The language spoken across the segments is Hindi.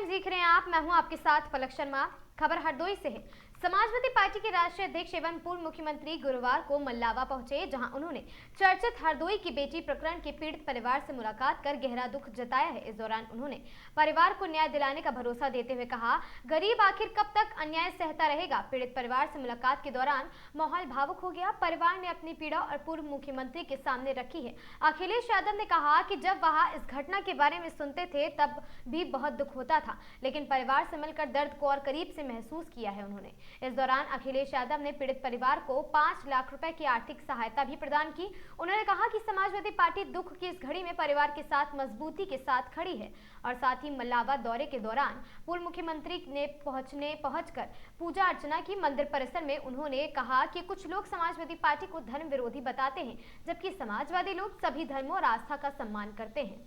टाइम्स देख रहे हैं आप। मैं हूं आपके साथ पलक शर्मा। खबर हरदोई से है। समाजवादी पार्टी के राष्ट्रीय अध्यक्ष एवं पूर्व मुख्यमंत्री गुरुवार को मल्लावा पहुंचे, जहां उन्होंने चर्चित हरदोई की बेटी प्रकरण के पीड़ित परिवार से मुलाकात कर गहरा दुख जताया है। इस दौरान उन्होंने परिवार को न्याय दिलाने का भरोसा देते हुए कहा, गरीब आखिर कब तक अन्याय सहता रहेगा। पीड़ित परिवार से मुलाकात के दौरान माहौल भावुक हो गया। परिवार ने अपनी पीड़ा और पूर्व मुख्यमंत्री के सामने रखी है। अखिलेश यादव ने कहा कि जब वह इस घटना के बारे में सुनते थे तब भी बहुत दुख होता था, लेकिन परिवार से मिलकर दर्द को और करीब से महसूस किया है उन्होंने। इस दौरान अखिलेश यादव ने पीड़ित परिवार को 5 लाख रुपए की आर्थिक सहायता भी प्रदान की। उन्होंने कहा कि समाजवादी पार्टी दुख की इस घड़ी में परिवार के साथ मजबूती के साथ खड़ी है और साथ ही मल्लावा दौरे के दौरान पूर्व मुख्यमंत्री ने पहुंचकर पूजा अर्चना की मंदिर परिसर में। उन्होंने कहा कि कुछ लोग समाजवादी पार्टी को धर्म विरोधी बताते हैं, जबकि समाजवादी लोग सभी धर्मों और आस्था का सम्मान करते हैं।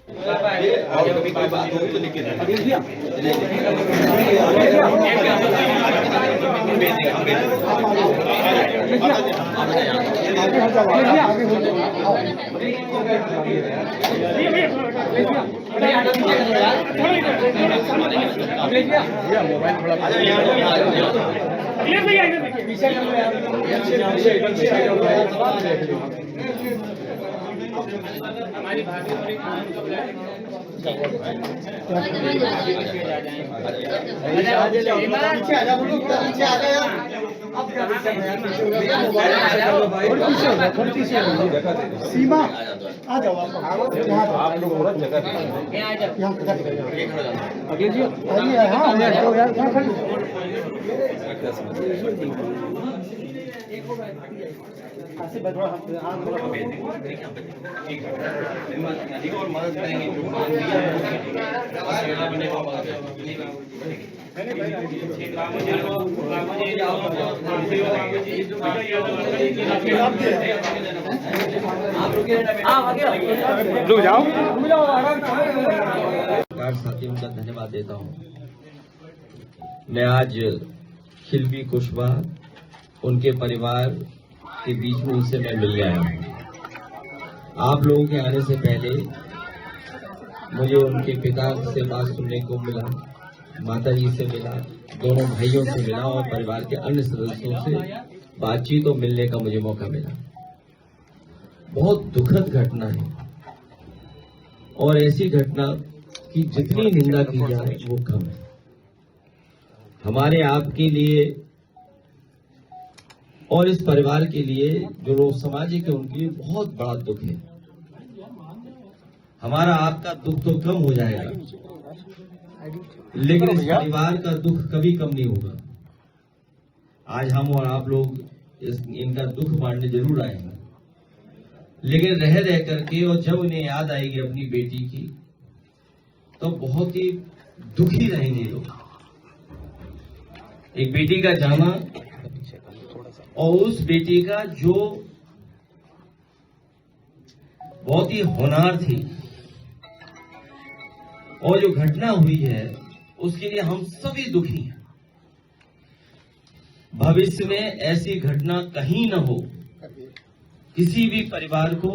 और कभी कोई बात हो तो लिख हमारी सीमा आ जाओ आप लोग अगले जी और मदद करेंगे रुक जाओ। साथियों का धन्यवाद देता हूं। मैं आज खिलवी कुशवाहा उनके परिवार के बीच में उनसे मैं मिल गया हूं। आप लोगों के आने से पहले मुझे उनके पिता से बात सुनने को मिला, माताजी से मिला, दोनों भाइयों से मिला और परिवार के अन्य सदस्यों से बातचीत और मिलने का मुझे मौका मिला। बहुत दुखद घटना है और ऐसी घटना की जितनी निंदा की जाए वो कम है। हमारे आपके लिए और इस परिवार के लिए जो लोग सामाजिक है उनके लिए बहुत बड़ा दुख है। हमारा आपका दुख तो कम हो जाएगा, लेकिन इस परिवार का दुख कभी कम नहीं होगा। आज हम और आप लोग इनका दुख बांटने जरूर आए हैं, लेकिन रह करके और जब उन्हें याद आएगी अपनी बेटी की तो बहुत ही दुखी रहेंगे लोग। एक बेटी का जाना और उस बेटी का जो बहुत ही होनहार थी और जो घटना हुई है उसके लिए हम सभी दुखी हैं। भविष्य में ऐसी घटना कहीं न हो, किसी भी परिवार को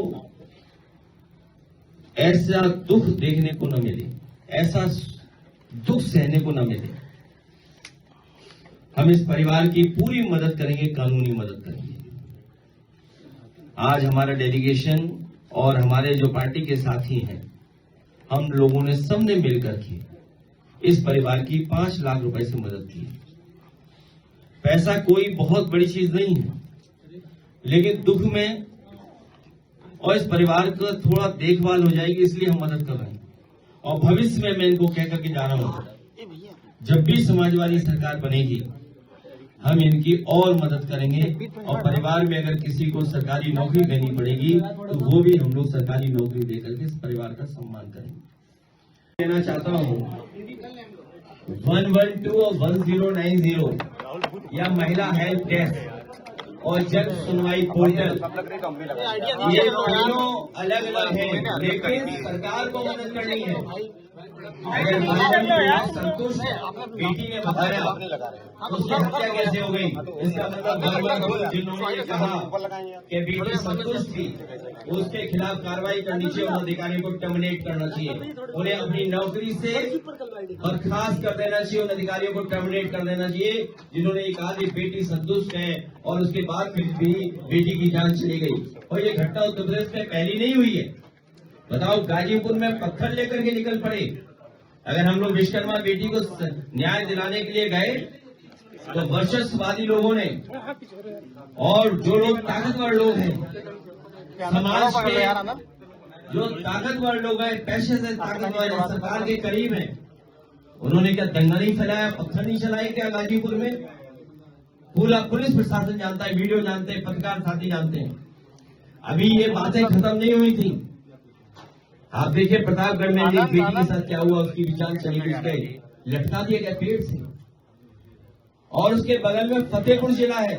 ऐसा दुख देखने को न मिले, ऐसा दुख सहने को न मिले। हम इस परिवार की पूरी मदद करेंगे, कानूनी मदद करेंगे। आज हमारा डेलीगेशन और हमारे जो पार्टी के साथी हैं, हम लोगों ने सबने मिलकर के इस परिवार की 5 लाख रुपए से मदद की। पैसा कोई बहुत बड़ी चीज नहीं है, लेकिन दुख में और इस परिवार का थोड़ा देखभाल हो जाएगी, इसलिए हम मदद कर रहे हैं। और भविष्य में मैं इनको कह करके जा रहा हूं, जब भी समाजवादी सरकार बनेगी हम इनकी और मदद करेंगे और परिवार में अगर किसी को सरकारी नौकरी देनी पड़ेगी तो वो भी हम लोग सरकारी नौकरी देकर के इस परिवार का सम्मान करेंगे। कहना चाहता हूँ 112 और 1090 या महिला हेल्प डेस्क और जन सुनवाई पोर्टल, ये तीनों अलग अलग हैं, लेकिन सरकार को मदद करनी है। अगर माता पिता संतुष्ट है, बेटी ने बताया तो उसकी हत्या कैसे हो गई? इसका मतलब जिन्होंने ये कहा कि बेटी संतुष्ट थी, उसके खिलाफ कार्रवाई करनी चाहिए, उन अधिकारियों को टर्मिनेट करना चाहिए, उन्हें अपनी नौकरी से बर्खास्त कर देना चाहिए, उन अधिकारियों को टर्मिनेट कर देना चाहिए जिन्होंने ये कहा कि बेटी संतुष्ट है और उसके बाद फिर भी बेटी की जान चली गई। और ये घटना उत्तर प्रदेश में पहली नहीं हुई है। बताओ, गाजीपुर में पत्थर लेकर के निकल पड़े। अगर हम लोग विश्वकर्मा बेटी को न्याय दिलाने के लिए गए तो वर्चस्ववादी लोगों ने और जो लोग ताकतवर लोग हैं समाज के, जो ताकतवर लोग हैं, पैसे से ताकतवर हैं, सरकार के करीब हैं, उन्होंने क्या दंगा नहीं फैलाया, पत्थर नहीं चलाए क्या गाजीपुर में? पूरा पुलिस प्रशासन जानता है, वीडियो जानते हैं, पत्रकार साथी जानते हैं। अभी ये बातें खत्म नहीं हुई थी। आप देखिए प्रतापगढ़ में एक बेटी के साथ क्या हुआ, उसकी जान चली गई, लटका दिया गया पेड़ से। और उसके बगल में फतेहपुर जिला है,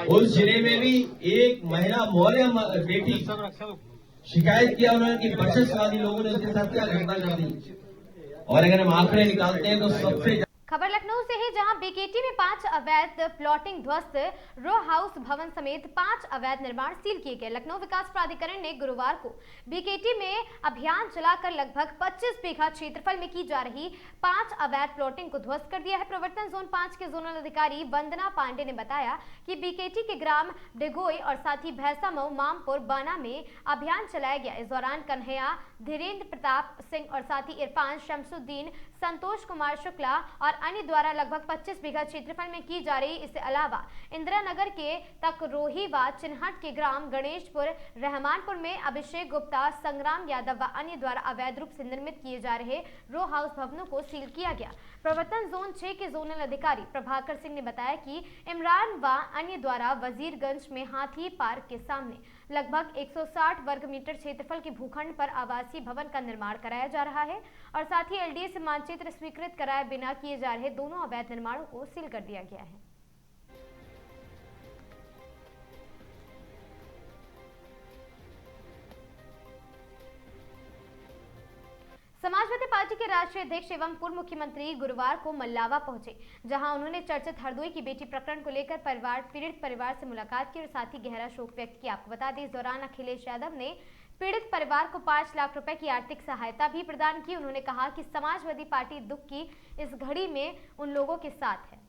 उस जिले में भी एक महिला मौर्य बेटी शिकायत किया उन्होंने कि वर्चस्ववादी लोगों ने उसके साथ क्या घटना कर दी। और अगर हम आंकड़े निकालते हैं तो सबसे खबर लखनऊ से है, जहां बीकेटी में 5 अवैध प्लॉटिंग ध्वस्त, रो हाउस भवन समेत 5 अवैध निर्माण सील किए गए। लखनऊ विकास प्राधिकरण ने गुरुवार को बीकेटी में अभियान चलाकर लगभग 25 बीघा क्षेत्रफल में की जा रही 5 अवैध प्लॉटिंग को ध्वस्त कर दिया है। प्रवर्तन जोन 5 के जोनल अधिकारी वंदना पांडे ने बताया कि बीकेटी के ग्राम डिगोई और साथ ही भैंसामऊ, मामपुर, बाना में अभियान चलाया गया। इस दौरान कन्हैया, धीरेन्द्र प्रताप सिंह और साथ ही इरफान, शमसुद्दीन, संतोष कुमार शुक्ला और अन्य द्वारा लगभग 25 बीघा क्षेत्रफल में की जा रही। इसके अलावा इंदिरा नगर के तकरोही व चिन्हट के ग्राम गणेशपुर, रहमानपुर में अभिषेक गुप्ता, संग्राम यादव व अन्य द्वारा अवैध रूप से निर्मित किए जा रहे रो हाउस भवनों को सील किया गया। प्रवर्तन जोन 6 के जोनल अधिकारी प्रभाकर सिंह ने बताया कि इमरान व अन्य द्वारा वजीरगंज में हाथी पार्क के सामने लगभग 160 वर्ग मीटर क्षेत्रफल के भूखंड पर आवासीय भवन का निर्माण कराया जा रहा है और साथ ही एलडीए से मानचित्र स्वीकृत कराए बिना किए जा रहे दोनों अवैध निर्माणों को सील कर दिया गया है। समाजवादी पार्टी के राष्ट्रीय अध्यक्ष एवं पूर्व मुख्यमंत्री गुरुवार को मल्लावा पहुंचे, जहां उन्होंने चर्चित हरदोई की बेटी प्रकरण को लेकर पीड़ित परिवार से मुलाकात की और साथ ही गहरा शोक व्यक्त किया। आपको बता दें, इस दौरान अखिलेश यादव ने पीड़ित परिवार को 5 लाख रुपए की आर्थिक सहायता भी प्रदान की। उन्होंने कहा कि समाजवादी पार्टी दुख की इस घड़ी में उन लोगों के साथ है।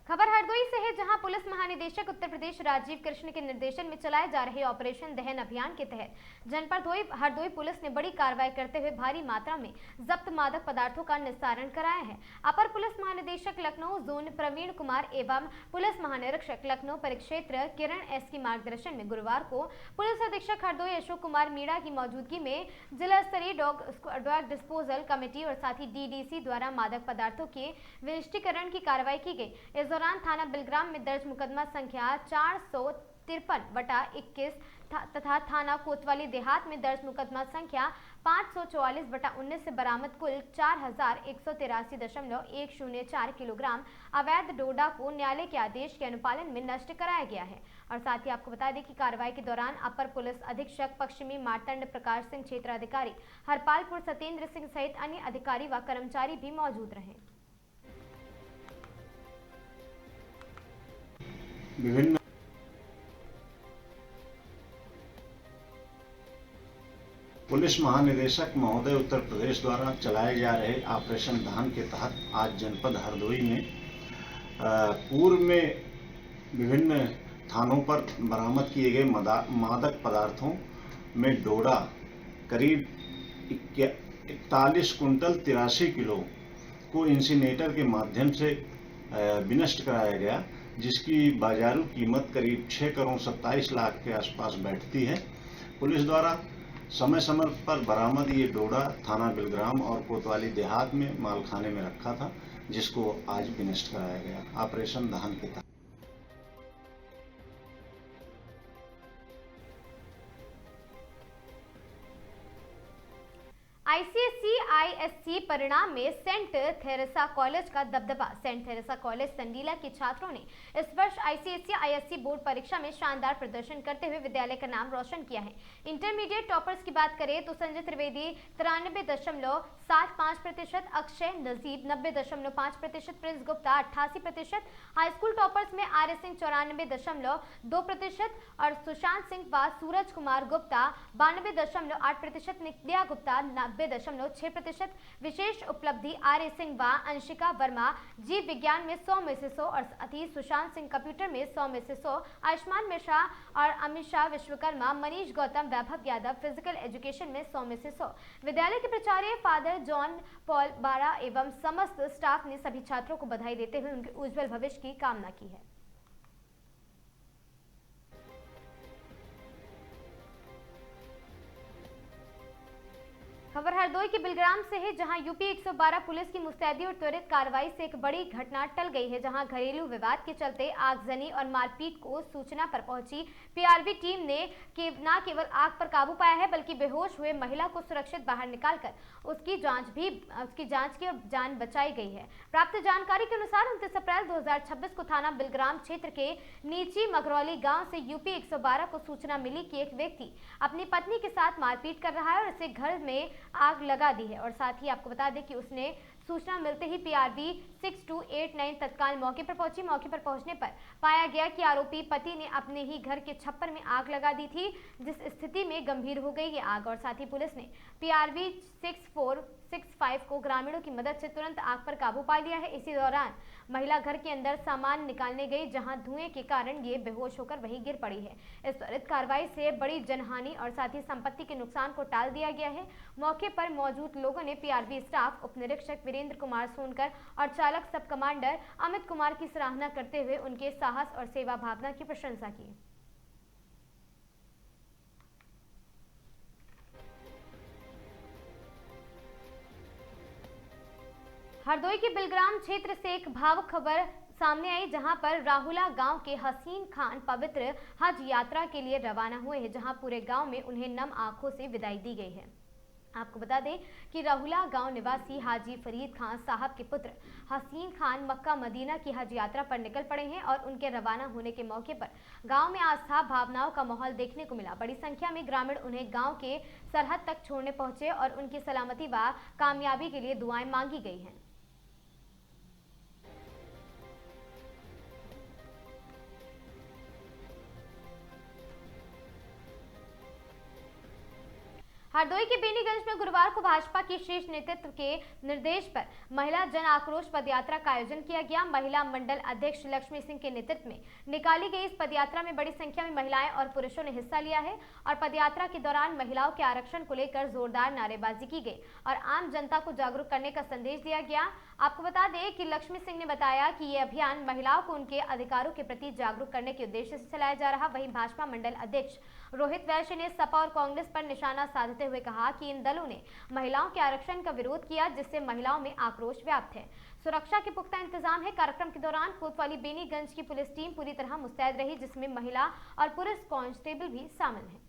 खबर हरदोई से है, जहां पुलिस महानिदेशक उत्तर प्रदेश राजीव कृष्ण के निर्देशन में चलाए जा रहे ऑपरेशन दहन अभियान के तहत जनपद हरदोई पुलिस ने बड़ी कार्रवाई करते हुए भारी मात्रा में जब्त मादक पदार्थों का निस्तारण कराया है। अपर पुलिस महानिदेशक लखनऊ जोन प्रवीण कुमार एवं पुलिस महानिरीक्षक लखनऊ परिक्षेत्र किरण एस की मार्गदर्शन में गुरुवार को पुलिस अधीक्षक हरदोई अशोक कुमार मीणा की मौजूदगी में जिला स्तरीय ड्रग डिस्पोजल कमेटी और साथ ही डीडीसी द्वारा मादक पदार्थों के विनिष्टीकरण की कार्रवाई की गई। इस दौरान थाना बिलग्राम में दर्ज मुकदमा संख्या 453/21 तथा थाना कोतवाली देहात में दर्ज मुकदमा संख्या 544/19 से बरामद कुल 4183.104 किलोग्राम अवैध डोडा को न्यायालय के आदेश के अनुपालन में नष्ट कराया गया है। और साथ ही आपको बता दें कि कार्रवाई के दौरान अपर पुलिस अधीक्षक पश्चिमी मार्तंड प्रकाश सिंह, क्षेत्राधिकारी हरपालपुर सत्येंद्र सिंह सहित अन्य अधिकारी व कर्मचारी भी मौजूद रहे। विभिन्न पुलिस महानिदेशक महोदय उत्तर प्रदेश द्वारा चलाए जा रहे ऑपरेशन दहन के तहत आज जनपद हरदोई में पूर्व में विभिन्न थानों पर बरामद किए गए मादक पदार्थों में डोडा करीब 41 कुंटल 83 किलो को इंसिनेटर के माध्यम से विनष्ट कराया गया, जिसकी बाजारू कीमत करीब 6 करोड़ 27 लाख के आसपास बैठती है। पुलिस द्वारा समय समय पर बरामद ये डोडा थाना बिलग्राम और कोतवाली देहात में मालखाने में रखा था, जिसको आज विनष्ट कराया गया ऑपरेशन दहन के तहत। आईसीएसई आईएससी परिणाम में सेंट थेरेसा कॉलेज का दबदबा। सेंट थेरेसा कॉलेज संडीला के छात्रों ने इस वर्ष आईसीएसई आईएससी बोर्ड परीक्षा में शानदार प्रदर्शन करते हुए विद्यालय का नाम रोशन किया है। इंटरमीडिएट टॉपर्स की बात करें तो Sanjay Trivedi 93.75%, Akshay Najeeb 90.5%, Prince Gupta 88%, high school toppers में आर्य सिंह 94.2% और सुशांत सिंह व सूरज कुमार गुप्ता 92.8%, नित्या गुप्ता 90.6%। विशेष उपलब्धि आर्य सिंह व अंशिका वर्मा जीव विज्ञान में 100 में से 100 और साथ ही सुशांत सिंह कंप्यूटर में 100 में से 100, आयुष्मान मिश्रा और अमिषा विश्वकर्मा, मनीष गौतम, वैभव यादव फिजिकल एजुकेशन में 100 में से 100। विद्यालय के प्राचार्य फादर जॉन पॉल बारा एवं समस्त स्टाफ ने सभी छात्रों को बधाई देते हुए उनके उज्जवल भविष्य की कामना की है। खबर हरदोई के बिलग्राम से है, जहां यूपी 112 पुलिस की मुस्तैदी और त्वरित कार्रवाई से एक बड़ी घटना टल गई है। जहां घरेलू विवाद के चलते आगजनी और मारपीट को सूचना पर पहुंची पीआरवी टीम ने न केवल आग पर काबू पाया है बल्कि बेहोश हुए महिला को सुरक्षित बाहर निकालकर उसकी जांच की और जान बचाई गई है। प्राप्त जानकारी के अनुसार 29 अप्रैल 2026 को थाना बिलग्राम क्षेत्र के नीची मगरौली गाँव से यूपी 112 को सूचना मिली कि एक व्यक्ति अपनी पत्नी के साथ मारपीट कर रहा है और उसे घर में आग लगा दी है। और साथ ही आपको बता दें कि उसने सूचना मिलते ही पीआरवी 6289 तत्काल मौके पर पहुंची। मौके पर पहुंचने पर पाया गया कि आरोपी पति ने अपने ही घर के छप्पर में आग लगा दी थी, जिस स्थिति में गंभीर हो गई ये आग। और साथ ही पुलिस ने पीआरवी 6465 को ग्रामीणों की मदद से तुरंत आग पर काबू पा लिया है। इसी दौरान महिला घर के अंदर सामान निकालने गई, जहां धुएं के कारण ये बेहोश होकर वहीं गिर पड़ी है। इस त्वरित कार्रवाई से बड़ी जनहानि और साथ ही संपत्ति के नुकसान को टाल दिया गया है। मौके पर मौजूद लोगों ने पीआरवी स्टाफ, उप निरीक्षक वीरेंद्र कुमार सोनकर और चालक सब कमांडर अमित कुमार की सराहना करते हुए उनके साहस और सेवा भावना की प्रशंसा की। हरदोई के बिलग्राम क्षेत्र से एक भावुक खबर सामने आई, जहां पर राहुला गांव के हसीन खान पवित्र हज यात्रा के लिए रवाना हुए हैं, जहां पूरे गांव में उन्हें नम आंखों से विदाई दी गई है। आपको बता दें कि राहुला गांव निवासी हाजी फरीद खान साहब के पुत्र हसीन खान मक्का मदीना की हज यात्रा पर निकल पड़े हैं और उनके रवाना होने के मौके पर गांव में आस्था भावनाओं का माहौल देखने को मिला। बड़ी संख्या में ग्रामीण उन्हें गांव के सरहद तक छोड़ने पहुंचे और उनकी सलामती व कामयाबी के लिए दुआएं मांगी गई हैं। हरदोई के बेनीगंज में गुरुवार को भाजपा के शीर्ष नेतृत्व के निर्देश पर महिला जन आक्रोश पदयात्रा का आयोजन किया गया। महिला मंडल अध्यक्ष लक्ष्मी सिंह के नेतृत्व में निकाली गई इस पदयात्रा में बड़ी संख्या में महिलाएं और पुरुषों ने हिस्सा लिया है और पदयात्रा के दौरान महिलाओं के आरक्षण को लेकर जोरदार नारेबाजी की गई और आम जनता को जागरूक करने का संदेश दिया गया। आपको बता दें कि लक्ष्मी सिंह ने बताया कि ये अभियान महिलाओं को उनके अधिकारों के प्रति जागरूक करने के उद्देश्य से चलाया जा रहा। वहीं भाजपा मंडल अध्यक्ष रोहित वैश्य ने सपा और कांग्रेस पर निशाना साधते हुए कहा कि इन दलों ने महिलाओं के आरक्षण का विरोध किया, जिससे महिलाओं में आक्रोश व्याप्त है। सुरक्षा के पुख्ता इंतजाम है। कार्यक्रम के दौरान कोतवाली बेनीगंज की पुलिस टीम पूरी तरह मुस्तैद रही, जिसमें महिला और पुरुष कांस्टेबल भी शामिल हैं।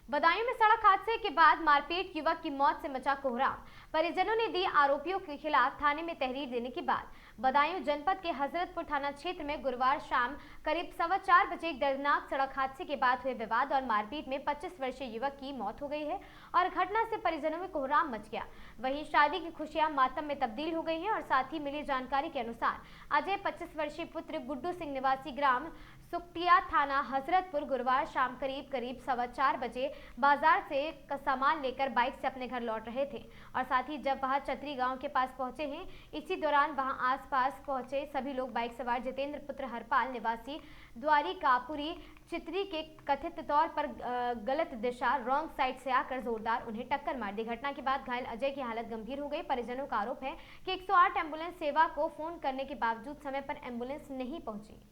बदायूं में सड़क हादसे के बाद मारपीट, युवक की मौत से मचा कोहराम। परिजनों ने दी आरोपियों के खिलाफ थाने में तहरीर देने की बात। बदायूं जनपद के हजरतपुर थाना क्षेत्र में गुरुवार शाम करीब 4:15 बजे एक दर्दनाक सड़क हादसे के बाद हुए विवाद और मारपीट में 25 वर्षीय युवक की मौत हो गई है और घटना से परिजनों में कोहराम मच गया। वहीं शादी की खुशियां मातम में तब्दील हो गई हैं और साथ ही मिली जानकारी के अनुसार अजय 25 वर्षीय पुत्र गुड्डू सिंह निवासी ग्राम सुकटिया थाना हजरतपुर गुरुवार शाम करीब 4:15 बजे बाजार से सामान लेकर बाइक से अपने घर लौट रहे थे और साथ ही जब वह चतरी गांव के पास पहुंचे हैं, इसी दौरान वहां आसपास पहुंचे सभी लोग बाइक सवार जितेंद्र पुत्र हरपाल निवासी द्वारिकापुरी चित्री के कथित तौर पर गलत दिशा रॉन्ग साइड से आकर जोरदार उन्हें टक्कर मार दी। घटना के बाद घायल अजय की हालत गंभीर हो गई। परिजनों का आरोप है कि 108 एम्बुलेंस सेवा को फोन करने के बावजूद समय पर एम्बुलेंस नहीं पहुंची।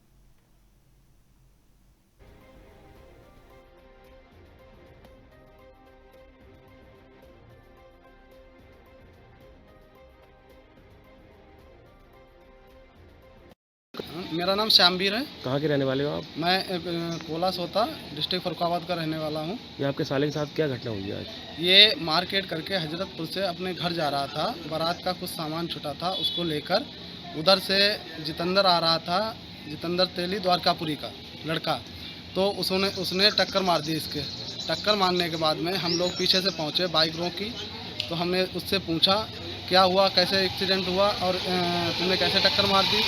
मेरा नाम श्यामवीर है। कहाँ के रहने वाले हो आप? मैं कोला सोता डिस्ट्रिक्ट फरुखाबाद का रहने वाला हूँ। ये आपके साले के साथ क्या घटना हुई आज? ये मार्केट करके हजरतपुर से अपने घर जा रहा था। बारात का कुछ सामान छुटा था, उसको लेकर उधर से जितेंद्र आ रहा था। जितेंद्र तेली द्वारकापुरी का लड़का, तो उसने टक्कर मार दी इसके। टक्कर मारने के बाद में हम लोग पीछे से पहुँचे बाइक रोकी, तो हमने उससे पूछा क्या हुआ, कैसे एक्सीडेंट हुआ और तुमने कैसे टक्कर मार दी।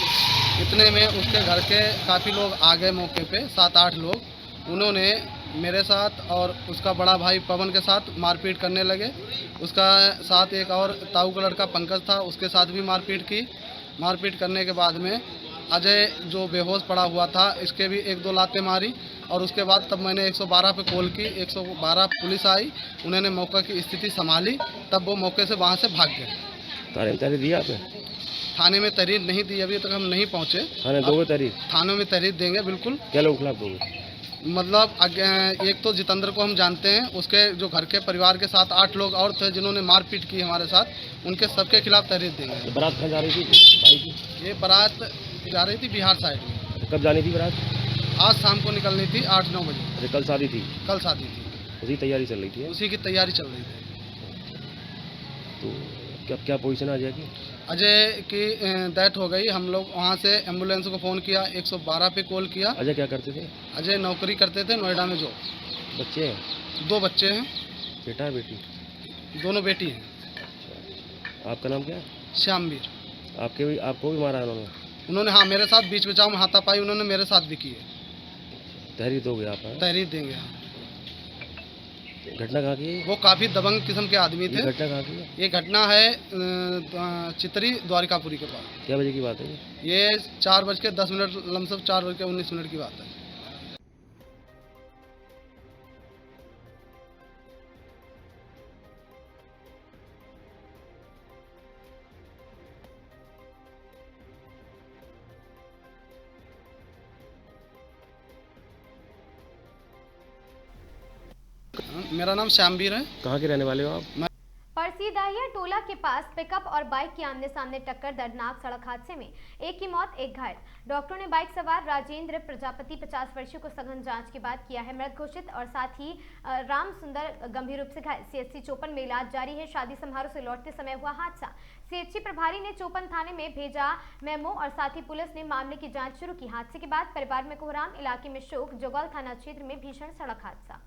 इतने में उसके घर के काफ़ी लोग आ गए मौके पे, 7-8 लोग। उन्होंने मेरे साथ और उसका बड़ा भाई पवन के साथ मारपीट करने लगे। उसका साथ एक और ताऊ का लड़का पंकज था, उसके साथ भी मारपीट की। मारपीट करने के बाद में अजय जो बेहोश पड़ा हुआ था, इसके भी 1-2 लातें मारी। और उसके बाद तब मैंने 112 पे कॉल की। 112 पुलिस आई, उन्होंने मौका की स्थिति संभाली, तब वो मौके से वहाँ से भाग गए। थाने में तहरीर दी आपने? थाने में तहरीर नहीं दी, अभी तक हम नहीं पहुँचे। थाने दोगे तहरीर? थानों में तहरीर देंगे बिल्कुल। क्या लोग खिलाफ दोगे? मतलब एक तो जितेंद्र को हम जानते हैं, उसके जो घर के परिवार के 7-8 लोग और थे जिन्होंने मारपीट की हमारे साथ, उनके सबके खिलाफ तहरीर देंगे। बारात कहाँ जा रही थी भाई की? ये बारात जा रही थी बिहार साइड में। कब जानी थी बारात? आज शाम को निकलनी थी 8-9 बजे। अरे कल शादी थी? कल शादी थी, उसी तैयारी चल रही थी? उसी की तैयारी चल रही थी। तो क्या पोजीशन आ जाएगी? अजय की डेथ हो गई। हम लोग वहाँ से एम्बुलेंस को फ़ोन किया, 112 पे कॉल किया। अजय क्या करते थे? अजय नौकरी करते थे नोएडा में। जो बच्चे हैं? 2 बच्चे हैं। बेटा है बेटी? दोनों बेटी हैं। आपका नाम क्या है? श्यामवीर। आपको भी मारा है उन्होंने? हाँ, मेरे साथ बीच बचाव में हाथापाई उन्होंने मेरे साथ भी की है। तहरीर दोगे आप? तहरीर देंगे। हाँ। घटना कहाँ की है? वो काफ़ी दबंग किस्म के आदमी थे। घटना कहाँ की है? ये घटना है चितरी द्वारिकापुरी के पास। क्या बजे की बात है ये 4:10, लमसम 4:19 की बात है। मेरा नाम श्यामवीर है। कहाँ के रहने वाले हो आप? परसीदाहिया टोला के पास पिकअप और बाइक की आमने सामने टक्कर, दर्दनाक सड़क हादसे में एक की मौत, एक घायल। डॉक्टरों ने बाइक सवार राजेंद्र प्रजापति 50 वर्षीय को सघन जांच के बाद किया है मृत घोषित और साथ ही राम सुंदर गंभीर रूप से घायल। सीएचसी चोपन में इलाज जारी है। शादी समारोह से लौटते समय हुआ हादसा। सीएचसी प्रभारी ने चोपन थाने में भेजा मेमो और साथ ही पुलिस ने मामले की जाँच शुरू की। हादसे के बाद परिवार में कोहराम, इलाके में शोक। जोगौल थाना क्षेत्र में भीषण सड़क हादसा।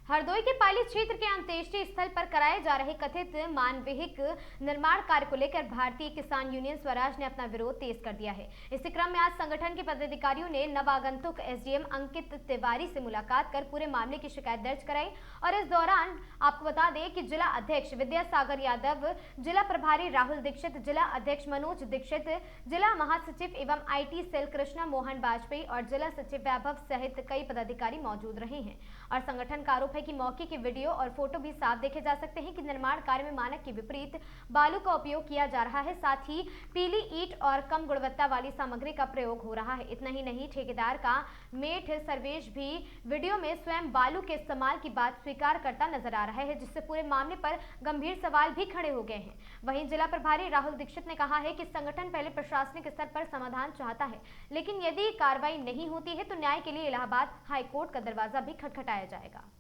हरदोई के पाली क्षेत्र के अंत्येष्टि स्थल पर कराए जा रहे कथित मानविक निर्माण कार्य को लेकर भारतीय किसान यूनियन स्वराज ने अपना विरोध तेज कर दिया है। इसी क्रम में आज संगठन के पदाधिकारियों ने नवागंतुक एसडीएम अंकित तिवारी से मुलाकात कर पूरे मामले की शिकायत दर्ज कराई। और इस दौरान आपको बता दें कि जिला अध्यक्ष विद्यासागर यादव, जिला प्रभारी राहुल दीक्षित, जिला अध्यक्ष मनोज दीक्षित, जिला महासचिव एवं IT सेल कृष्णा मोहन वाजपेयी और जिला सचिव वैभव सहित कई पदाधिकारी मौजूद रहे हैं। और संगठन का आरोप है कि मौके की वीडियो और फोटो भी साफ देखे जा सकते हैं कि निर्माण कार्य में मानक के विपरीत बालू का उपयोग किया जा रहा है। साथ ही पीली ईंट और कम गुणवत्ता वाली सामग्री का प्रयोग हो रहा है। इतना ही नहीं, ठेकेदार का मेठ सर्वेश भी वीडियो में स्वयं बालू के इस्तेमाल की बात स्वीकार करता नजर आ रहा है, जिससे पूरे मामले पर गंभीर सवाल भी खड़े हो गए हैं। वहीं जिला प्रभारी राहुल दीक्षित ने कहा है कि संगठन पहले प्रशासनिक स्तर पर समाधान चाहता है, लेकिन यदि कार्रवाई नहीं होती है तो न्याय के लिए इलाहाबाद हाईकोर्ट का दरवाजा भी खटखटाया जाएगा।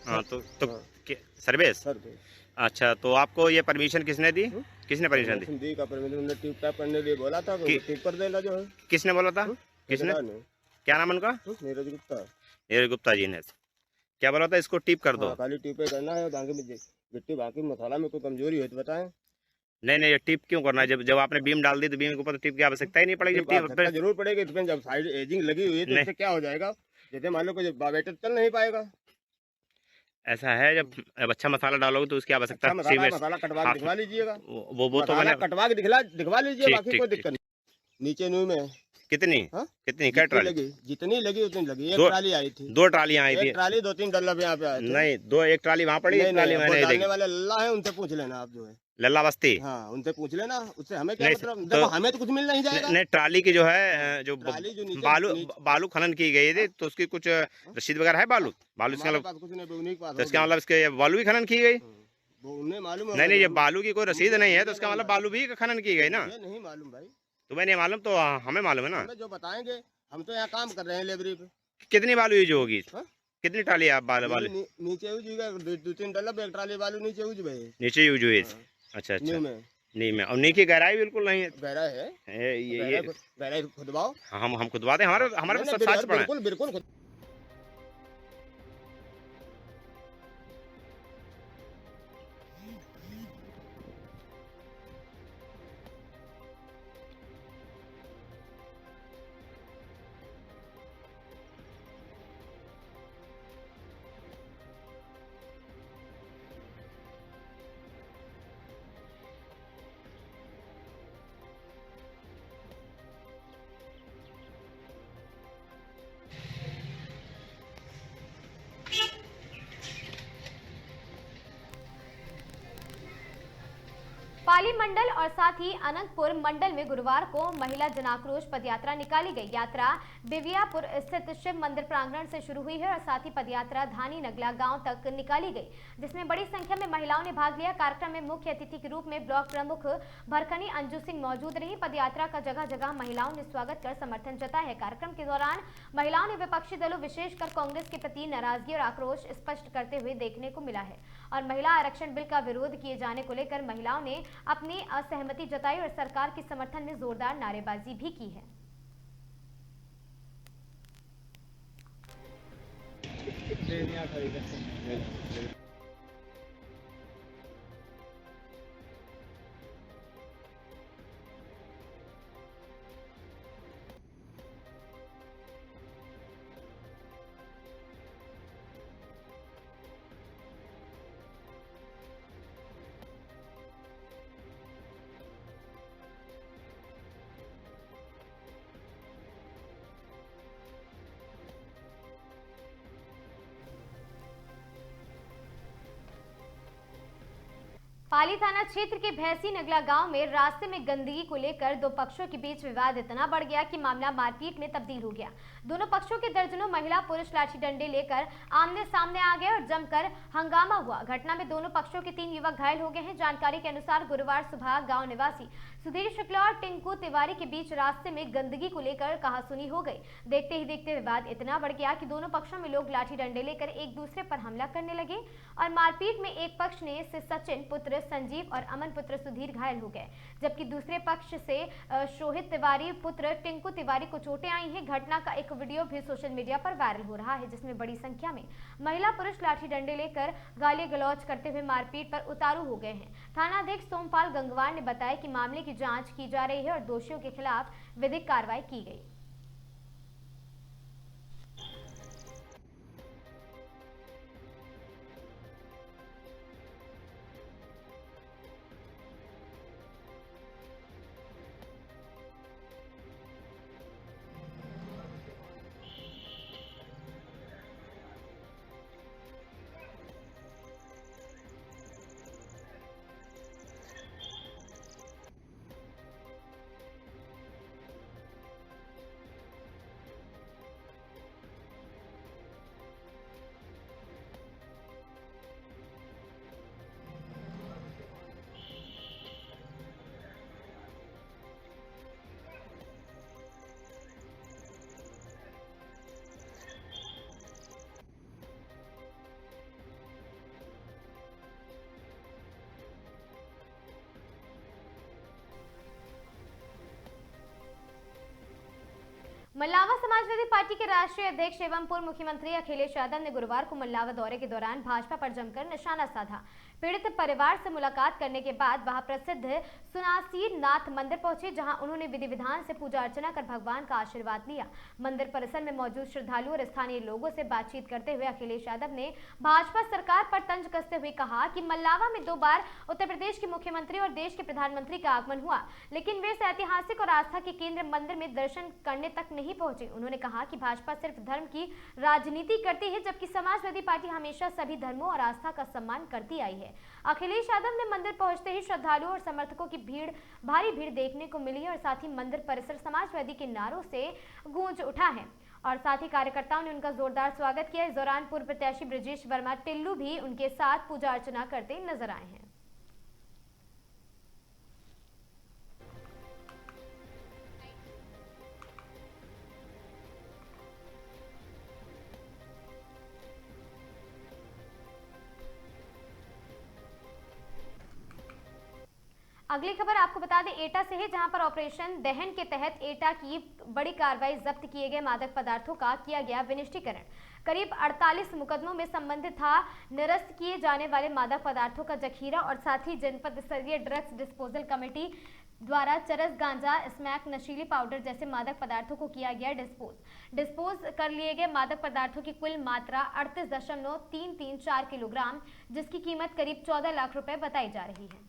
हाँ तो सर्विस। अच्छा, तो आपको ये परमिशन किसने दी? किसने परमिशन दी? उन्होंने ट्यूब टाइप करने के लिए बोला था, ट्यूब कर देना जो है। किसने बोला था? किसने? क्या नाम उनका? नीरज गुप्ता। नीरज गुप्ता जी ने क्या बोला था? इसको टिप कर दो। खाली टिप करना है, बाकी में गिट्टी बाकी मसाला में कोई कमजोरी है तो बताएं। नहीं, ये टिप क्यों करना है? जब आपने बीम डाल दी तो बीम के ऊपर टिप की आवश्यकता ही नहीं पड़ेगी। टिप जरूर पड़ेगी, जब साइड एजिंग लगी हुई है तो इससे क्या हो जाएगा, जैसे मान लो कोई बावेटर चल नहीं पाएगा। ऐसा है, जब अच्छा मसाला डालोगे तो उसकी आवश्यकता मसाला कटवा के दिखवा लीजिएगा। वो तो मैंने कटवा के दिखवा लीजिए, बाकी कोई दिक्कत नहीं। नीचे न्यू में कितनी क्या ट्राली लगी? जितनी लगी उतनी लगी। एक ट्राली आई थी, 2 ट्रालियां आई थी। ट्राली 2-3 डल्लब यहाँ पे आए थे। नहीं, एक ट्राली वहाँ पड़ी, एक ट्राली मैंने डालने वाले लल्ला है, उनसे पूछ लेना आप जो है। लल्ला बस्ती? हाँ, उनसे पूछ लेना, उससे हमें क्या मतलब, देखो हमें तो कुछ मिल नहीं जाएगा। नहीं, ट्राली की जो है जो बालू खनन की गई थी तो उसकी कुछ रसीद वगैरह है? बालू इसका मतलब, इसका मतलब इसके बालू भी खनन की गई? उन्हें मालूम। नहीं, ये बालू की कोई रसीद नहीं है तो इसका मतलब बालू भी खनन की गई ना? नहीं मालूम भाई, तुम्हें नहीं मालूम तो हमें मालूम है ना। हमें जो बताएंगे, हम तो यहाँ काम कर रहे हैं लेबरी पे। कितनी बालू यूज होगी? कितनी ट्राली आप बालू? नीचे यूज हुई, 2-3 डल्लब, एक ट्राली बालू नीचे यूज हुई। नीचे यूज हुई? अच्छा, नी में। और नी की गहराई बिल्कुल नहीं है? गहराई है, ये गहराई खुदवाओ। हम खुदवाते हैं, हमारे पास साक्ष्य पड़ा है। बिल्कुल। पाली मंडल और साथ ही अनंतपुर मंडल में गुरुवार को महिला जनाक्रोश पदयात्रा निकाली गई। यात्रा दिव्यापुर स्थित शिव मंदिर प्रांगण से शुरू हुई है और साथ ही पदयात्रा धानी नगला गांव तक निकाली गई, जिसमें बड़ी संख्या में महिलाओं ने भाग लिया। कार्यक्रम में मुख्य अतिथि के रूप में ब्लॉक प्रमुख भरखनी अंजू सिंह मौजूद रही। पदयात्रा का जगह जगह महिलाओं ने स्वागत कर समर्थन जताया है। कार्यक्रम के दौरान महिलाओं ने विपक्षी दलों विशेषकर कांग्रेस के प्रति नाराजगी और आक्रोश स्पष्ट करते हुए देखने को मिला है और महिला आरक्षण बिल का विरोध किए जाने को लेकर महिलाओं ने अपनी असहमति जताई और सरकार के समर्थन में जोरदार नारेबाजी भी की है। पाली थाना क्षेत्र के भैंसी नगला गांव में रास्ते में गंदगी को लेकर दो पक्षों के बीच विवाद इतना बढ़ गया कि मामला मारपीट में तब्दील हो गया। दोनों पक्षों के दर्जनों महिला पुरुष लाठी डंडे लेकर आमने सामने आ गए और जमकर हंगामा हुआ। घटना में दोनों पक्षों के 3 युवक घायल हो गए हैं। जानकारी के अनुसार गुरुवार सुबह गांव निवासी सुधीर शुक्ला और टिंकू तिवारी के बीच रास्ते में गंदगी को लेकर कहासुनी हो गई। देखते ही देखते विवाद इतना बढ़ गया कि दोनों पक्षों में लोग लाठी डंडे लेकर एक दूसरे पर हमला करने लगे और मारपीट में एक पक्ष ने से सचिन पुत्र संजीव और अमन पुत्र सुधीर घायल हो गए, जबकि दूसरे पक्ष से शोहित तिवारी पुत्र टिंकू तिवारी को चोटें आई हैं। घटना का एक वीडियो भी सोशल मीडिया पर वायरल हो रहा है, जिसमें बड़ी संख्या में महिला पुरुष लाठी डंडे लेकर गाली गलौज करते हुए मारपीट पर उतारू हो गए हैं। थानाध्यक्ष सोमपाल गंगवार ने बताया कि मामले की जांच की जा रही है और दोषियों के खिलाफ विधिक कार्रवाई की गई। मल्लावा समाजवादी पार्टी के राष्ट्रीय अध्यक्ष एवं पूर्व मुख्यमंत्री अखिलेश यादव ने गुरुवार को मल्लावा दौरे के दौरान भाजपा पर जमकर निशाना साधा। पीड़ित परिवार से मुलाकात करने के बाद वहां प्रसिद्ध सुनासीर नाथ मंदिर पहुंचे, जहां उन्होंने विधि विधान से पूजा अर्चना कर भगवान का आशीर्वाद लिया। मंदिर परिसर में मौजूद श्रद्धालुओं और स्थानीय लोगों से बातचीत करते हुए अखिलेश यादव ने भाजपा सरकार पर तंज कसते हुए कहा कि मल्लावा में 2 बार उत्तर प्रदेश के मुख्यमंत्री और देश के प्रधानमंत्री का आगमन हुआ, लेकिन वे इस ऐतिहासिक और आस्था के केंद्र मंदिर में दर्शन करने तक नहीं पहुंचे। उन्होंने कहा कि भाजपा सिर्फ धर्म की राजनीति करती है, जबकि समाजवादी पार्टी हमेशा सभी धर्मों और आस्था का सम्मान करती आई है। अखिलेश यादव ने मंदिर पहुंचते ही श्रद्धालुओं और समर्थकों की भारी भीड़ देखने को मिली और साथ ही मंदिर परिसर समाजवादी के नारों से गूंज उठा है और साथ ही कार्यकर्ताओं ने उनका जोरदार स्वागत किया। इस दौरान पूर्व प्रत्याशी ब्रजेश वर्मा टिल्लू भी उनके साथ पूजा अर्चना करते नजर आए हैं। अगली खबर आपको बता दें एटा से है, जहां पर ऑपरेशन दहन के तहत एटा की बड़ी कार्रवाई, जब्त किए गए मादक पदार्थों का किया गया विनिष्टीकरण। करीब 48 मुकदमों में संबंधित था निरस्त किए जाने वाले मादक पदार्थों का जखीरा और साथ ही जनपद स्तरीय ड्रग्स डिस्पोजल कमेटी द्वारा चरस, गांजा, स्मैक, नशीली पाउडर जैसे मादक पदार्थों को किया गया डिस्पोज कर लिए गए मादक पदार्थों की कुल मात्रा 38.334 किलोग्राम, जिसकी कीमत करीब 14 लाख रुपए बताई जा रही है।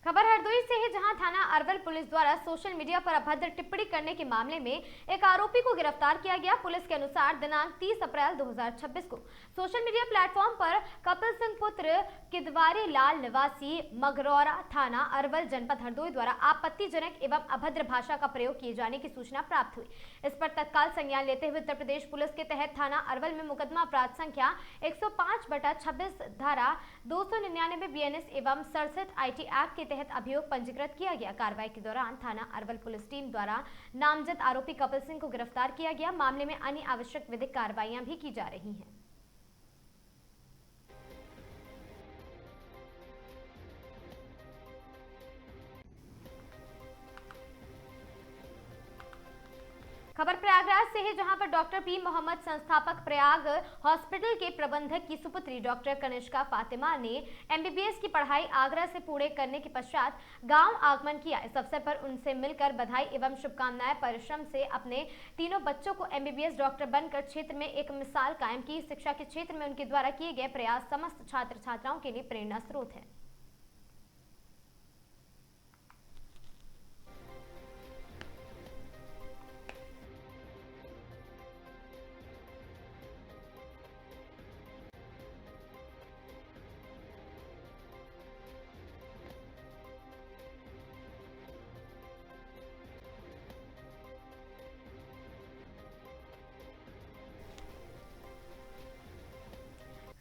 खबर हरदोई से है, जहां थाना अरवल पुलिस द्वारा सोशल मीडिया पर अभद्र टिप्पणी करने के मामले में एक आरोपी को गिरफ्तार किया गया। पुलिस के अनुसार दिनांक 30 अप्रैल 2026 को सोशल मीडिया प्लेटफॉर्म पर कपिल सिंह पुत्र किदवारी लाल निवासी मगरौरा थाना अरवल जनपद हरदोई द्वारा आपत्तिजनक एवं अभद्र भाषा का प्रयोग किए जाने की सूचना प्राप्त हुई। इस पर तत्काल संज्ञान लेते हुए उत्तर प्रदेश पुलिस के तहत थाना अरवल में मुकदमा अपराध संख्या 105/26 धारा 299 BNS एवं 67 IT एक्ट के तहत अभियोग पंजीकृत किया गया। कार्रवाई के दौरान थाना अरवल पुलिस टीम द्वारा नामजद आरोपी कपिल सिंह को गिरफ्तार किया गया। मामले में अन्य आवश्यक विधिक कार्रवाइयां भी की जा रही हैं। खबर प्रयागराज से है, जहां पर डॉक्टर पी मोहम्मद संस्थापक प्रयाग हॉस्पिटल के प्रबंधक की सुपुत्री डॉक्टर कनिष्का फातिमा ने MBBS की पढ़ाई आगरा से पूरे करने के पश्चात गांव आगमन किया। इस अवसर पर उनसे मिलकर बधाई एवं शुभकामनाएं। परिश्रम से अपने तीनों बच्चों को MBBS डॉक्टर बनकर क्षेत्र में एक मिसाल कायम की। शिक्षा के क्षेत्र में उनके द्वारा किए गए प्रयास समस्त छात्र छात्राओं के लिए प्रेरणा स्रोत है।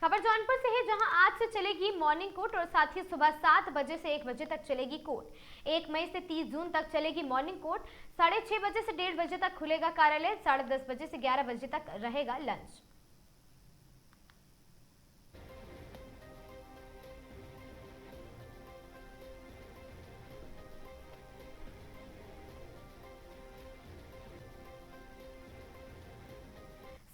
खबर जौनपुर से है, जहां आज से चलेगी मॉर्निंग कोर्ट और साथ ही सुबह 7 बजे से 1 बजे तक चलेगी कोर्ट। 1 मई से 30 जून तक चलेगी मॉर्निंग कोर्ट। 6:30 बजे से 1:30 बजे तक खुलेगा कार्यालय। 10:30 बजे से 11 बजे तक रहेगा लंच।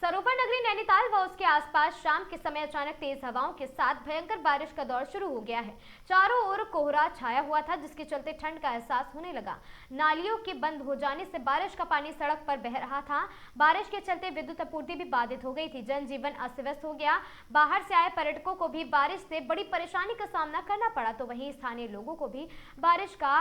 सरोवर नगरी नैनीताल व उसके आसपास शाम के समय अचानक तेज हवाओं के साथ भयंकर बारिश का दौर शुरू हो गया है। चारों ओर कोहरा छाया हुआ था, जिसके चलते ठंड का एहसास होने लगा। नालियों के बंद हो जाने से बारिश का पानी सड़क पर बह रहा था। बारिश के चलते विद्युत आपूर्ति भी बाधित हो गई थी। जनजीवन अस्त व्यस्त हो गया। बाहर से आए पर्यटकों को भी बारिश से बड़ी परेशानी का सामना करना पड़ा, तो वहीं स्थानीय लोगों को भी बारिश का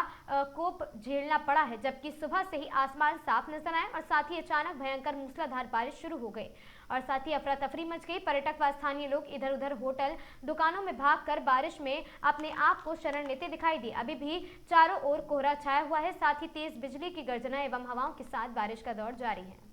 कोप झेलना पड़ा है। जबकि सुबह से ही आसमान साफ नजर आए और साथ ही अचानक भयंकर मूसलाधार बारिश शुरू हो गई और साथ ही अफरा तफरी मच गई। पर्यटक व स्थानीय लोग इधर उधर होटल दुकानों में भागकर बारिश में अपने आप को शरण लेते दिखाई दिए। अभी भी चारों ओर कोहरा छाया हुआ है, साथ ही तेज बिजली की गर्जना एवं हवाओं के साथ बारिश का दौर जारी है।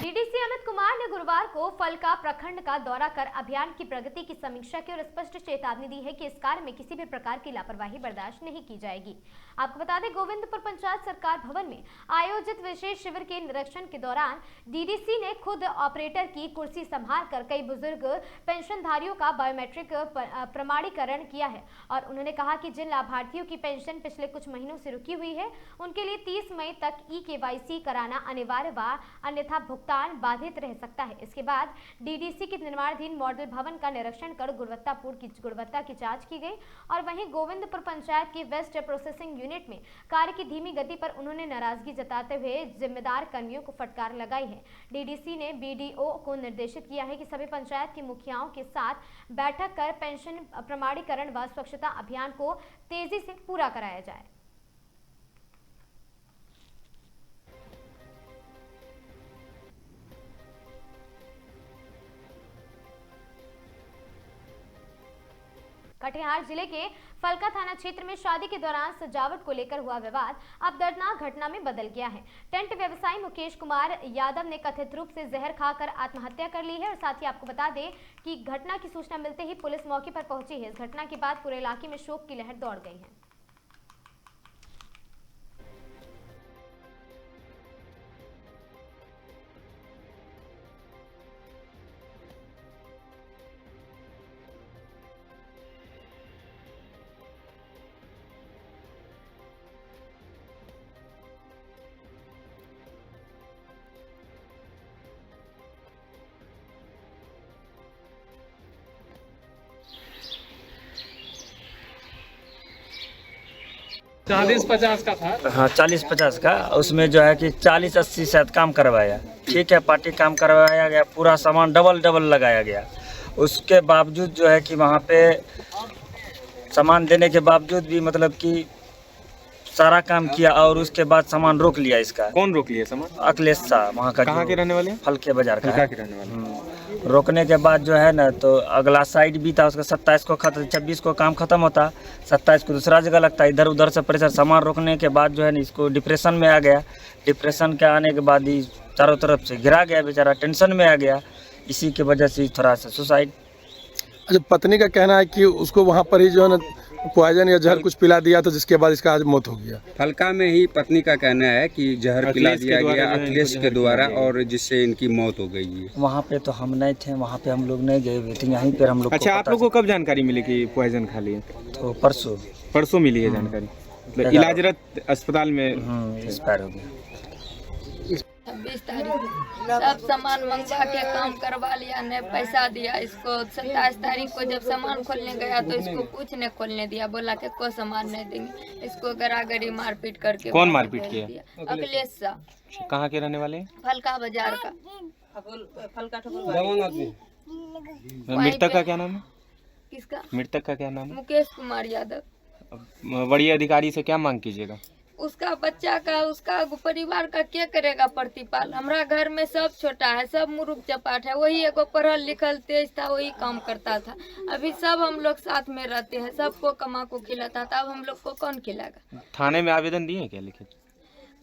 डीडीसी अमित कुमार ने गुरुवार को फलका प्रखंड का दौरा कर अभियान की प्रगति की समीक्षा की और स्पष्ट चेतावनी दी है कि इस कार्य में किसी भी प्रकार की लापरवाही बर्दाश्त नहीं की जाएगी। आपको बता दें, गोविंदपुर पंचायत सरकार भवन में आयोजित विशेष शिविर के निरीक्षण के दौरान डीडीसी ने खुद ऑपरेटर की कुर्सी संभाल कर कई बुजुर्ग पेंशनधारियों का बायोमेट्रिक प्रमाणीकरण किया है और उन्होंने कहा कि जिन लाभार्थियों की पेंशन पिछले कुछ महीनों से रुकी हुई है, उनके लिए 30 मई तक EKYC कराना अनिवार्य व अन्यथा भुगतान बाधित रह सकता है। इसके बाद डीडीसी के निर्माणाधीन मॉडल भवन का निरीक्षण कर गुणवत्ता की जांच की गई और वहीं गोविंदपुर पंचायत की वेस्ट प्रोसेसिंग यूनिट में कार्य की धीमी गति पर उन्होंने नाराजगी जताते हुए जिम्मेदार कर्मियों को फटकार लगाई है। डीडीसी ने BDO को निर्देशित किया है कि सभी पंचायत के मुखियाओं के साथ बैठक कर पेंशन प्रमाणीकरण व स्वच्छता अभियान को तेजी से पूरा कराया जाए। कटिहार जिले के फलका थाना क्षेत्र में शादी के दौरान सजावट को लेकर हुआ विवाद अब दर्दनाक घटना में बदल गया है। टेंट व्यवसायी मुकेश कुमार यादव ने कथित रूप से जहर खाकर आत्महत्या कर ली है और साथ ही आपको बता दें कि घटना की सूचना मिलते ही पुलिस मौके पर पहुंची है। इस घटना के बाद पूरे इलाके में शोक की लहर दौड़ गई है। चालीस 50 का था। हाँ 40-50 का, उसमें जो है कि 40-80 शायद काम करवाया। ठीक है, पार्टी काम करवाया गया, पूरा सामान डबल लगाया गया। उसके बावजूद जो है कि वहाँ पे सामान देने के बावजूद भी मतलब कि सारा काम किया और उसके बाद सामान रोक लिया। इसका कौन रोक लिया सामान? अखिलेश शाह, वहाँ का। कहाँ के रहने वाले? फलके बाजार का के रहने वाले। रोकने के बाद जो है ना, तो अगला साइड भी था उसका। 27 को खत्म, 26 को काम खत्म होता, 27 को दूसरा जगह लगता। इधर उधर से प्रेशर सामान रोकने के बाद जो है ना, इसको डिप्रेशन में आ गया। डिप्रेशन के आने के बाद ही चारों तरफ से घिरा गया, बेचारा टेंशन में आ गया। इसी की वजह से थोड़ा सा सुसाइड। अच्छा, पत्नी का कहना है कि उसको वहाँ पर ही जो है ना पॉइजन या जहर कुछ पिला दिया, तो जिसके बाद इसका आज मौत हो गया। फलका में ही पत्नी का कहना है कि जहर पिला दिया गया अखिलेश के द्वारा और जिससे इनकी मौत हो गई है। वहाँ पे तो हम नहीं थे, वहाँ पे हम लोग नहीं गए हुए थे, यहीं पे हम लोग। अच्छा, आप लोग को कब जानकारी मिली कि पॉइजन खा लिए? तो परसों मिली है जानकारी। मतलब इलाजरत अस्पताल में एक्सपायर हो गया। 26 तारीख सब सामान मंगवा के काम करवा लिया, ने पैसा दिया इसको। 27 तारीख को जब सामान खोलने गया तो इसको कुछ ने खोलने दिया, बोला कि कोई सामान नहीं देंगे। इसको गरागरी मारपीट करके। कौन मारपीट किया? अखिलेश शाह। कहाँ के रहने वाले? फलका बाजार का। मृतक का क्या नाम है? किसका? मृतक का क्या नाम है? मुकेश कुमार यादव। बड़ी अधिकारी से क्या मांग कीजिएगा? उसका बच्चा का, उसका परिवार का क्या करेगा प्रतिपाल। हमारा घर में सब छोटा है, सब मुरुख चपाट है, वही एगो पढ़ल लिखल तेज था, वही काम करता था। अभी सब हम लोग साथ में रहते हैं, सबको कमा को खिलाता था, अब हम लोग को कौन खिलाएगा। थाने में आवेदन दिए क्या लिखित?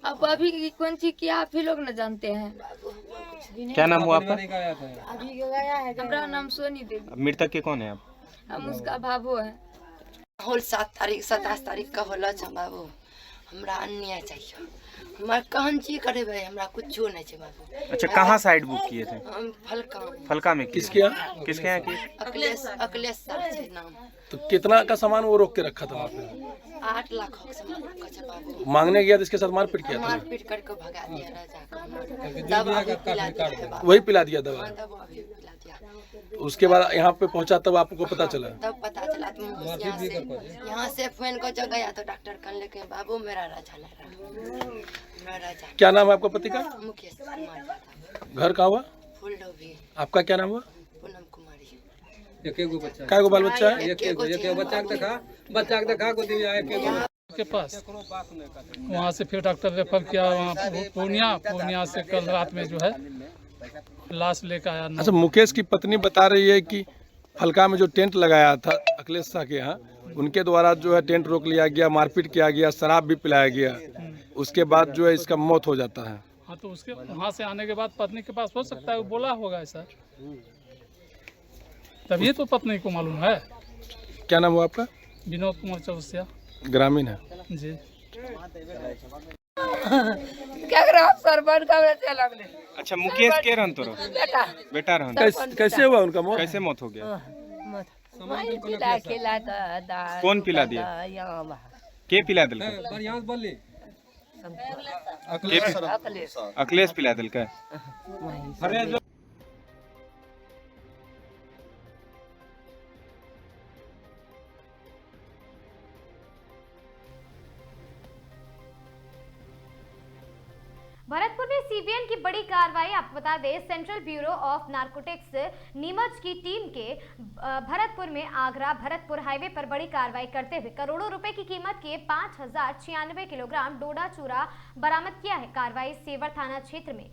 अब अभी कौन सी किया आप ही लोग न जानते हैं। क्या नाम हुआ आपका? हमारा नाम सोनी देवी। मृतक के कौन है आप? हम उसका भाभो है। होल 7 तारीख 27 तारीख का होला छ बाबू, हमरा अन्याय चाहिए, हमार कहन ची करे भाई, हमरा कुछो नहीं छै बाबू। अच्छा, कहाँ साइड बुक किए थे? हम फलका में। किसके यहाँ? किसके यहाँ की? अखिलेश सर छै नाम। तो कितना का सामान वो रोक के रखा था वहाँ पे? 8 लाख का सामान रखा छै बाबू। मांगने गया तो इसके साथ मारपीट किया था? मारपीट करके भगा दिया राजा को, दवा अभी पिला दिया। वही पिला दिया दवा? दवा अभी पिला दिया। उसके बाद यहाँ पे पहुँचा तब आपको पता चला? तब पता चला तो यहाँ से फोन को जो गया तो डॉक्टर कहने लगे बाबू मेरा राजा नहीं रहा, मेरा राजा। क्या नाम है आपका पति का? मुकेश कुमार। घर कहाँ हुआ? फूलडोभी। आपका क्या नाम हुआ? पूनम कुमारी। क्या गो बाल बच्चा है? बच्चा के पास वहाँ से फिर डॉक्टर रेफर किया वहाँ पूर्णिया से कल रात में जो है लाश लेकर आया। अच्छा, मुकेश की पत्नी बता रही है कि फलका में जो टेंट लगाया था अखिलेश शाह के यहाँ, उनके द्वारा जो है टेंट रोक लिया गया, मारपीट किया गया, शराब भी पिलाया गया, उसके बाद जो है इसका मौत हो जाता है। हाँ, तो उसके वहाँ से आने के बाद पत्नी के पास हो सकता है वो बोला होगा ऐसा, तभी तो पत्नी को मालूम है। क्या नाम हुआ आपका? विनोद कुमार चौरसिया, ग्रामीण है जी। क्या करो आप सरपंच का बच्चा लगले। अच्छा, मुकेश के रहन तो बेटा रहन। कैसे हुआ उनका मौत? कैसे मौत हो गया? पिला कौन पिला दिया? के पिला दिल? अखिलेश पिला दिल का? भरतपुर में सीबीएन की बड़ी कार्रवाई। आपको बता दें, central bureau of narcotics Neemuch की टीम के भरतपुर में आगरा भरतपुर हाईवे पर बड़ी कार्रवाई करते हुए करोड़ों रुपए की कीमत के 5096 किलोग्राम डोडा चूरा बरामद किया है। कार्रवाई सेवर थाना क्षेत्र में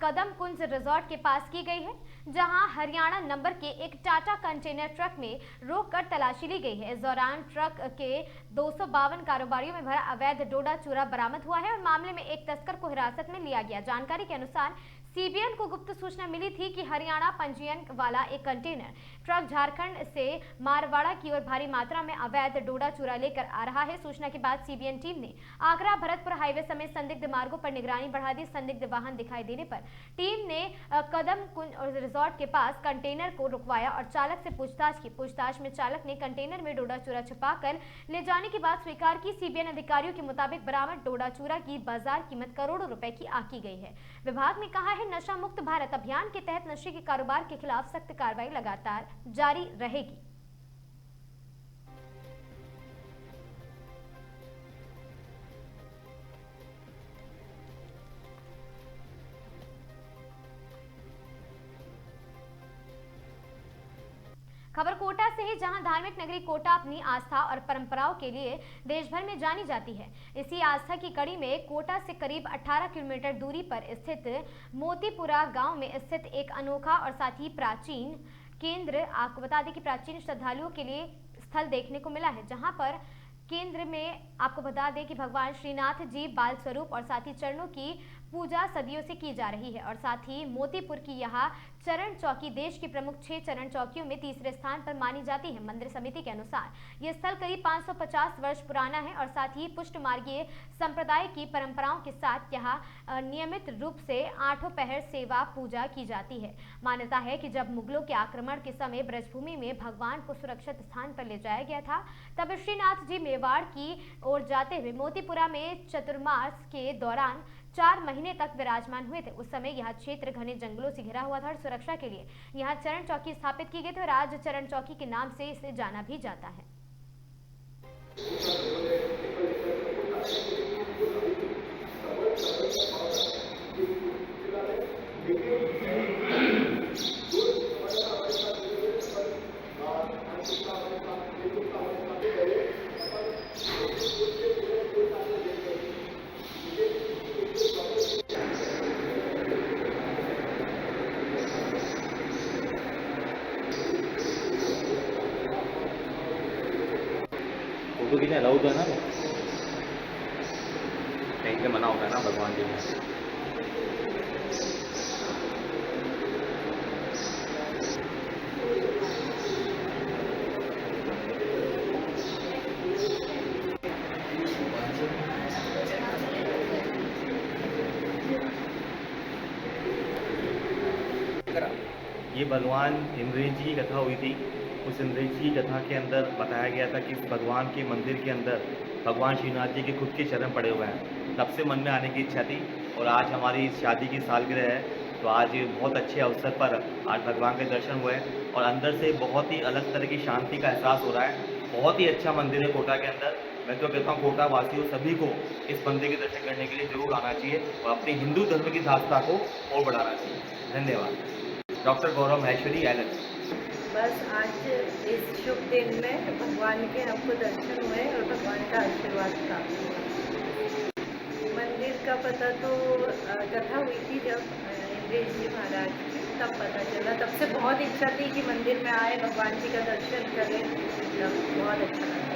कदम कुंज रिजॉर्ट के पास की गई है, जहां हरियाणा नंबर के एक टाटा कंटेनर ट्रक में रोककर तलाशी ली गई है। इस दौरान ट्रक के 252 कारोबारियों में भरा अवैध डोडा चूरा बरामद हुआ है और मामले में एक तस्कर को हिरासत में लिया गया। जानकारी के अनुसार सीबीएन को गुप्त सूचना मिली थी कि हरियाणा पंजीयन वाला एक कंटेनर ट्रक झारखंड से मारवाड़ा की ओर भारी मात्रा में अवैध डोडा चूरा लेकर आ रहा है। सूचना के बाद सीबीएन टीम ने आगरा भरतपुर हाईवे समेत संदिग्ध मार्गों पर निगरानी बढ़ा दी। संदिग्ध वाहन दिखाई देने पर टीम ने कदम कुंज रिजॉर्ट के पास कंटेनर को रुकवाया और चालक से पूछताछ की। पूछताछ में चालक ने कंटेनर में डोडा चूरा छुपाकर ले जाने की बात स्वीकार की। सीबीएन अधिकारियों के मुताबिक बरामद डोडा चूरा की बाजार कीमत करोड़ों रुपए की आकी गई है। विभाग ने कहा है, नशा मुक्त भारत अभियान के तहत नशे के कारोबार के खिलाफ सख्त कार्रवाई लगातार जारी रहेगी। खबर कोटा से है, जहां धार्मिक नगरी कोटा अपनी आस्था और परंपराओं के लिए देश भर में जानी जाती है। इसी आस्था की कड़ी में कोटा से करीब 18 किलोमीटर दूरी पर स्थित मोतीपुरा गांव में स्थित एक अनोखा और साथ ही प्राचीन केंद्र, आपको बता दें कि प्राचीन श्रद्धालुओं के लिए स्थल देखने को मिला है, जहां पर केंद्र में आपको बता दें कि भगवान श्रीनाथ जी बाल स्वरूप और साथ ही चरणों की पूजा सदियों से की जा रही है। और साथ ही मोतीपुर की यह चरण चौकी देश की प्रमुख 6 चरण चौकियों में तीसरे स्थान पर मानी जाती है। मंदिर समिति के अनुसार यह स्थल करीब 550 वर्ष पुराना है और साथ ही पुष्ट मार्गीय संप्रदाय की परंपराओं के साथ यहाँ नियमित रूप से 8 पहर सेवा पूजा की जाती है। मान्यता है कि जब मुगलों के आक्रमण के समय ब्रजभूमि में भगवान को सुरक्षित स्थान पर ले जाया गया था, तब श्रीनाथ जी मेवाड़ की ओर जाते हुए मोतीपुरा में चतुर्मास के दौरान 4 महीने तक विराजमान हुए थे। उस समय यह क्षेत्र घने जंगलों से घिरा हुआ था और सुरक्षा के लिए यहाँ चरण चौकी स्थापित की गई थी और आज चरण चौकी के नाम से इसे जाना भी जाता है। बॉडी में अलाउड है ना, कहीं पे मना होता है ना भगवान जी में। ये भगवान इंद्रेश जी की कथा हुई थी। उस इंद्रेश जी की कथा के अंदर बताया गया था कि भगवान के मंदिर के अंदर भगवान श्रीनाथ जी के खुद के चरण पड़े हुए हैं। तब से मन में आने की इच्छा थी और आज हमारी शादी की सालगिरह है, तो आज बहुत अच्छे अवसर पर आज भगवान के दर्शन हुए और अंदर से बहुत ही अलग तरह की शांति का एहसास हो रहा है। बहुत ही अच्छा मंदिर है कोटा के अंदर। मैं तो कहता हूँ कोटा वासियों सभी को इस मंदिर के दर्शन करने के लिए जरूर आना चाहिए और अपनी हिंदू धर्म की धार्मिकता को और बढ़ाना चाहिए। धन्यवाद। डॉक्टर गौरव महेश्वरी, एलन। बस आज इस शुभ दिन में भगवान के हमको दर्शन हुए और भगवान का आशीर्वाद प्राप्त हुआ। मंदिर का पता तो कथा हुई थी जब इंद्रेश जी महाराज की, तब पता चला। तब से बहुत इच्छा थी कि मंदिर में आए, भगवान जी का दर्शन करें, तब बहुत अच्छा लगा।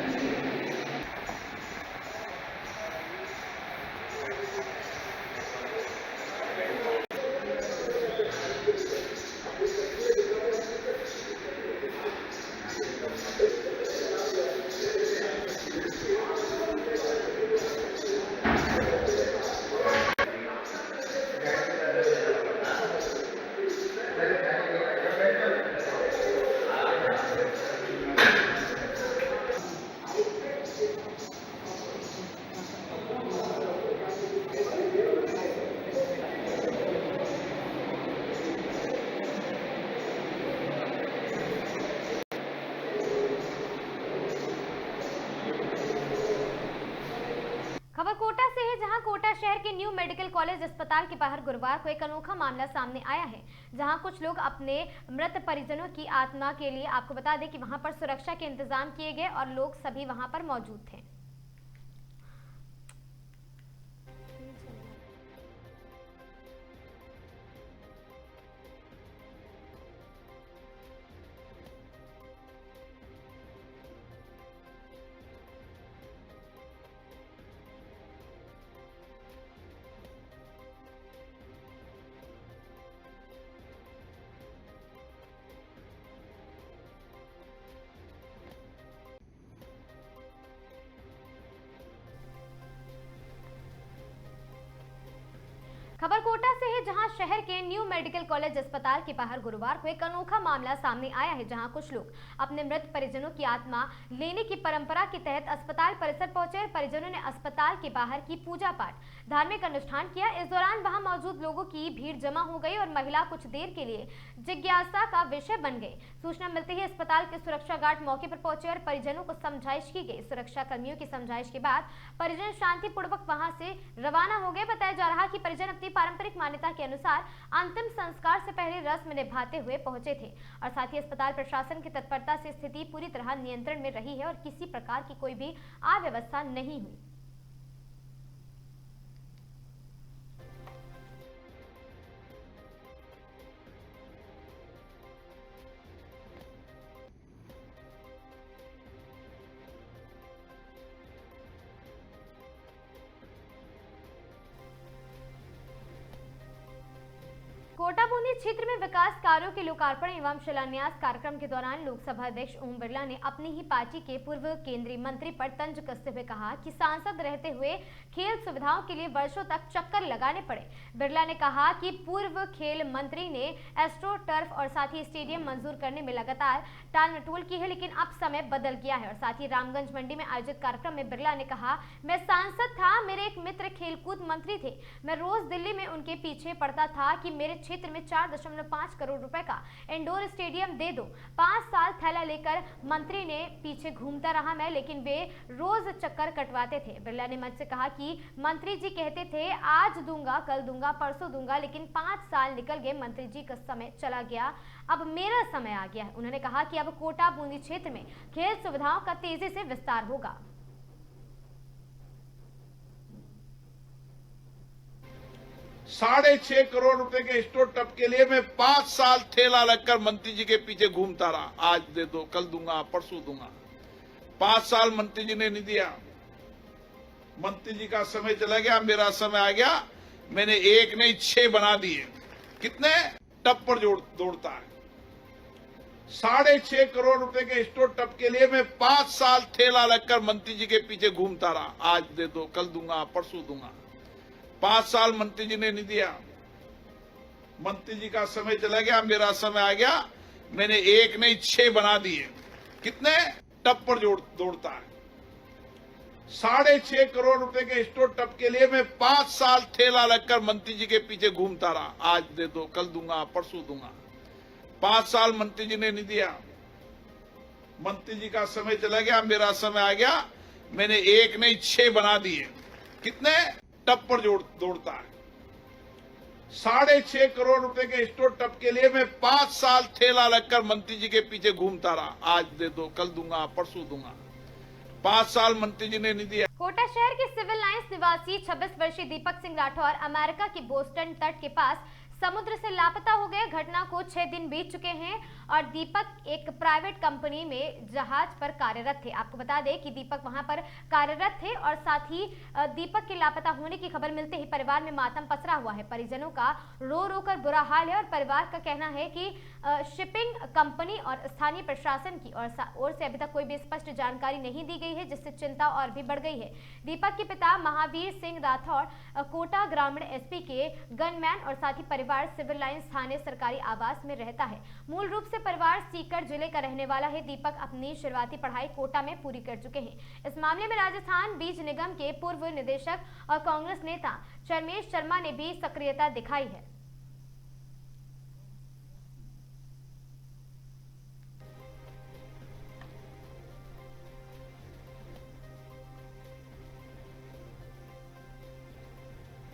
खबर कोटा से है, जहां कोटा शहर के न्यू मेडिकल कॉलेज अस्पताल के बाहर गुरुवार को एक अनोखा मामला सामने आया है, जहां कुछ लोग अपने मृत परिजनों की आत्मा के लिए, आपको बता दें कि वहां पर सुरक्षा के इंतजाम किए गए और लोग सभी वहां पर मौजूद थे। खबर कोटा से है, जहां शहर के न्यू मेडिकल कॉलेज अस्पताल के बाहर गुरुवार को एक अनोखा मामला सामने आया है, जहां कुछ लोग अपने मृत परिजनों की आत्मा लेने की परंपरा के तहत अस्पताल परिसर पहुंचे। परिजनों ने अस्पताल के बाहर की पूजा पाठ, धार्मिक अनुष्ठान किया। इस दौरान वहां मौजूद लोगों की भीड़ जमा हो गई और महिला कुछ देर के लिए जिज्ञासा का विषय बन गई। सूचना मिलते ही अस्पताल के सुरक्षा गार्ड मौके पर पहुंचे और परिजनों को समझाइश की गई। सुरक्षा कर्मियों की समझाइश के बाद परिजन शांतिपूर्वक वहां से रवाना हो गए। बताया जा रहा कि परिजन अपनी पारंपरिक मान्यता के अनुसार अंतिम संस्कार से पहले रस्म निभाते हुए पहुंचे थे और साथ ही अस्पताल प्रशासन की तत्परता से स्थिति पूरी तरह नियंत्रण में रही है और किसी प्रकार की कोई भी अव्यवस्था नहीं हुई। कोटा बूंदी क्षेत्र में विकास कार्यों के लोकार्पण एवं शिलान्यास कार्यक्रम के दौरान लोकसभा अध्यक्ष ओम बिरला ने अपनी ही पार्टी के पूर्व केंद्रीय मंत्री पर तंज कसते हुए कहा कि सांसद रहते हुए खेल सुविधाओं के लिए वर्षों तक चक्कर लगाने पड़े। बिरला ने कहा कि पूर्व खेल मंत्री ने एस्ट्रो टर्फ और साथ ही स्टेडियम मंजूर करने में लगातार टाल मटोल की है, लेकिन अब समय बदल गया है। और साथ ही रामगंज मंडी में आयोजित कार्यक्रम में बिरला ने कहा, मैं सांसद था, मेरे एक मित्र खेलकूद मंत्री थे, मैं रोज दिल्ली में उनके पीछे पड़ता था कि मेरे क्षेत्र में 4.5 करोड़ रुपए का इंडोर स्टेडियम दे दो। 5 साल थैला लेकर मंत्री ने पीछे घूमता रहा मैं, लेकिन वे रोज चक्कर कटवाते थे। बिरला ने मंच से कहा कि मंत्री जी कहते थे आज दूंगा, कल दूंगा, परसों दूंगा, लेकिन 5 साल निकल गए, मंत्री जी का समय चला गया, अब मेरा समय आ गया है। उन्होंने कहा कि अब कोटा बूंदी क्षेत्र में खेल सुविधाओं का तेजी से विस्तार होगा। 6.5 करोड़ रुपए के स्टोर टप के लिए मैं 5 साल ठेला लगकर मंत्री जी के पीछे घूमता रहा। आज दे दो, कल दूंगा, परसों दूंगा। 5 साल मंत्री जी ने नहीं दिया। मंत्री जी का समय चला गया, मेरा समय आ गया। मैंने 1 नहीं 6 बना दिए। कितने टप पर दौड़ता है। 6.5 करोड़ रुपए के स्टोर टप के लिए मैं 5 साल ठेला लगकर मंत्री जी के पीछे घूमता रहा। आज दे दो, कल दूंगा, परसों दूंगा। 5 साल मंत्री जी ने नहीं दिया। मंत्री जी का समय चला गया, मेरा समय आ गया। मैंने 1 नहीं 6 बना दिए। कितने टप पर दौड़ता है। 6.5 करोड़ रुपए के स्टोर टप के लिए मैं 5 साल ठेला लगकर मंत्री जी के पीछे घूमता रहा। आज दे दो, कल दूंगा, परसों दूंगा। 5 साल मंत्री जी ने नहीं दिया। मंत्री जी का समय चला गया, मेरा समय आ गया। मैंने 1 नहीं 6 बना दिए। कितने टप पर दौड़ता है। 6.5 करोड़ रुपए के स्टोर टप के लिए मैं 5 साल ठेला लगकर मंत्री जी के पीछे घूमता रहा। आज दे दो, कल दूंगा, परसों दूंगा। 5 साल मंत्री जी ने नहीं दिया। कोटा शहर के सिविल लाइंस निवासी 26 वर्षीय दीपक सिंह राठौर अमेरिका के बोस्टन तट के पास समुद्र से लापता हो गए। घटना को 6 दिन बीत चुके हैं और दीपक एक प्राइवेट कंपनी में जहाज पर कार्यरत थे। आपको बता दें कि दीपक वहां पर कार्यरत थे और साथ ही दीपक के लापता होने की खबर मिलते ही परिवार में मातम पसरा हुआ है। परिजनों का रो रो कर बुरा हाल है और परिवार का कहना है कि शिपिंग कंपनी और स्थानीय प्रशासन की ओर से अभी तक कोई भी स्पष्ट जानकारी नहीं दी गई है, जिससे चिंता और भी बढ़ गई है। दीपक के पिता महावीर सिंह राठौर कोटा ग्रामीण एसपी के गनमैन और साथ ही परिवार सिविल लाइंस थाने सरकारी आवास में रहता है। मूल रूप से परिवार सीकर जिले का रहने वाला है। दीपक अपनी शुरुआती पढ़ाई कोटा में पूरी कर चुके हैं। इस मामले में राजस्थान बीज निगम के पूर्व निदेशक और कांग्रेस नेता चरमेश शर्मा ने भी सक्रियता दिखाई है।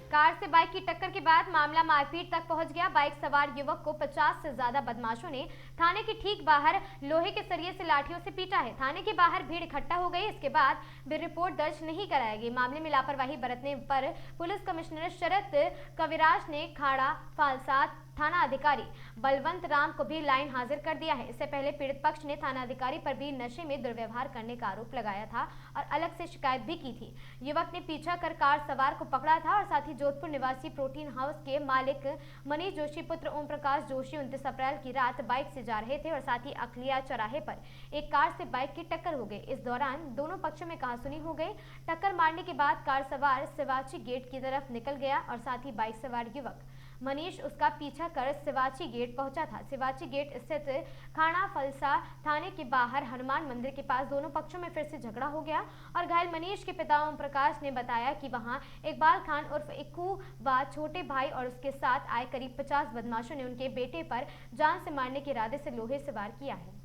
कार से बाइक की टक्कर के बाद मामला मारपीट तक पहुंच गया। बाइक सवार युवक को 50 से ज्यादा बदमाशों ने थाने के ठीक बाहर लोहे के सरिये से लाठियों से पीटा है। थाने के बाहर भीड़ इकट्ठा हो गई। इसके बाद भी रिपोर्ट दर्ज नहीं कराई गई। मामले में लापरवाही बरतने पर पुलिस कमिश्नर शरद कविराज ने खाड़ा फालसा थाना अधिकारी बलवंत राम को भी लाइन हाजिर कर दिया है। इससे पहले पीड़ित पक्ष ने थाना अधिकारी पर भी नशे में दुर्व्यवहार करने का आरोप लगाया था और अलग से शिकायत भी की थी। युवक ने पीछा कर कार सवार को पकड़ा था और साथ ही जोधपुर निवासी प्रोटीन हाउस के मालिक मनीष जोशी पुत्र ओम प्रकाश जोशी 29 अप्रैल की रात बाइक से जा रहे थे और साथ ही अखलिया चौराहे पर एक कार से बाइक की टक्कर हो गई। इस दौरान दोनों पक्षों में कहासुनी हो गई। टक्कर मारने के बाद कार सवार सिवाची गेट की तरफ निकल गया और साथ ही बाइक सवार युवक मनीष उसका पीछा कर सिवाची गेट पहुंचा था। सिवाची गेट स्थित खाना फलसा थाने के बाहर हनुमान मंदिर के पास दोनों पक्षों में फिर से झगड़ा हो गया और घायल मनीष के पिता ओम प्रकाश ने बताया कि वहां इकबाल खान उर्फ इक्कू व छोटे भाई और उसके साथ आए करीब 50 बदमाशों ने उनके बेटे पर जान से मारने के इरादे से लोहे से वार किया है।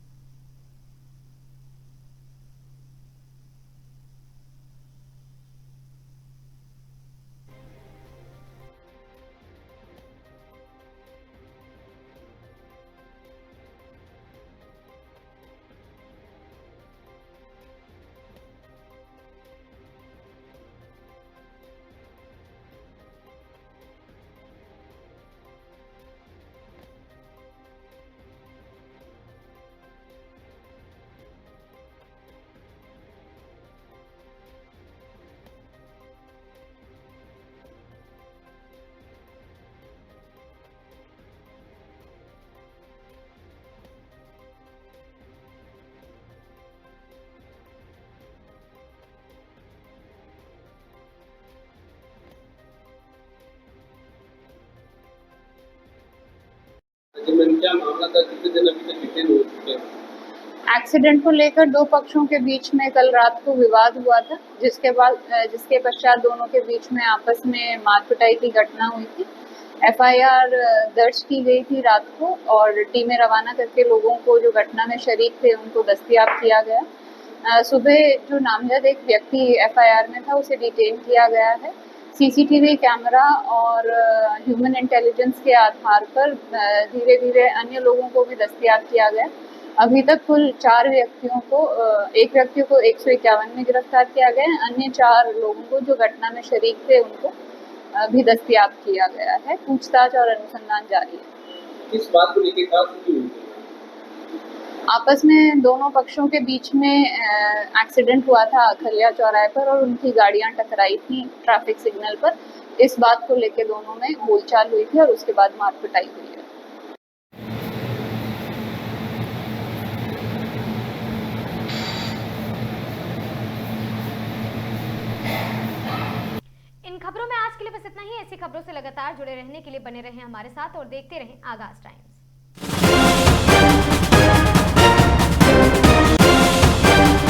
क्या मामला था, कितने दिन अभी तक डिटेन हो चुके हैं? एक्सीडेंट को लेकर दो पक्षों के बीच में कल रात को विवाद हुआ था, जिसके पश्चात दोनों के बीच में आपस में मार पिटाई की घटना हुई थी। एफआईआर दर्ज की गई थी रात को और टीमें रवाना करके लोगों को जो घटना में शरीक थे उनको दस्तयाब किया गया। सुबह जो नामजद एक व्यक्ति एफआईआर में था उसे डिटेन किया गया है। सीसीटीवी कैमरा और ह्यूमन इंटेलिजेंस के आधार पर धीरे धीरे अन्य लोगों को भी दस्तयाब किया गया। अभी तक कुल 4 व्यक्तियों को, एक व्यक्ति को 151 में गिरफ्तार किया गया। अन्य 4 लोगों को जो घटना में शरीक थे उनको भी दस्तयाब किया गया है। पूछताछ और अनुसंधान जारी है। इस बात को लेकर आपस में दोनों पक्षों के बीच में एक्सीडेंट हुआ था खलिया चौराहे पर और उनकी गाड़ियां टकराई थी ट्रैफिक सिग्नल पर। इस बात को लेकर दोनों में बोलचाल हुई थी और उसके बाद मारपिटाई हुई है। इन खबरों में आज के लिए बस इतना ही। ऐसी खबरों से लगातार जुड़े रहने के लिए बने रहें हमारे साथ और देखते रहें आगाज टाइम्स।